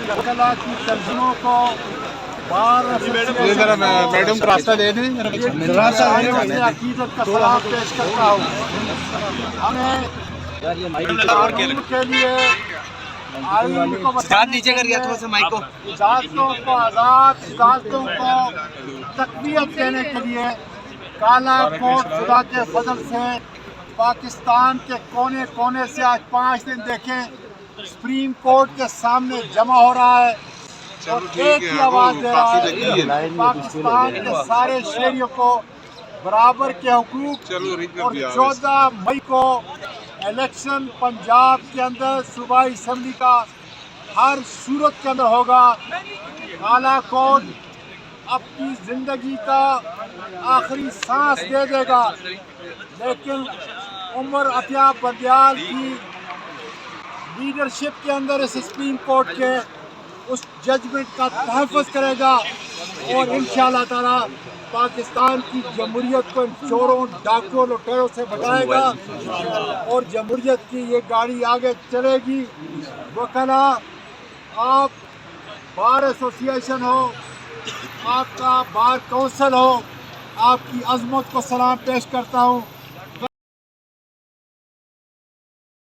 وکلا کی تنظیموں کو بار میڈم کا راستہ دے دیں عقیدت کا سلام پیش کرتا ہوں. ہمیں قانون کے لیے آئین کو نیچے کر گیا تھوڑا سا مائک کو عدالتوں کو آزاد عدالتوں کو تقویت دینے کے لیے کالا کوٹ خدا کے فضل سے پاکستان کے کونے کونے سے آج 5 دن دیکھیں سپریم کورٹ کے سامنے جمع ہو رہا ہے اور ایک ہی آواز دے رہا ہے پاکستان کے سارے شہریوں کو برابر کے حقوق. اور 14 مئی کو الیکشن پنجاب کے اندر صوبائی اسمبلی کا ہر صورت کے اندر ہوگا. کالا کوٹ اپنی زندگی کا آخری سانس دے دے گا لیکن عمر عطیہ بندیال کی لیڈرشپ کے اندر اس سپریم کورٹ کے اس ججمنٹ کا تحفظ کرے گا اور انشاءاللہ تعالی پاکستان کی جمہوریت کو ان چوروں ڈاکوؤں لٹیروں سے بچائے گا اور جمہوریت کی یہ گاڑی آگے چلے گی. وکلا آپ بار ایسوسی ایشن ہو آپ کا بار کونسل ہو آپ کی عظمت کو سلام پیش کرتا ہوں.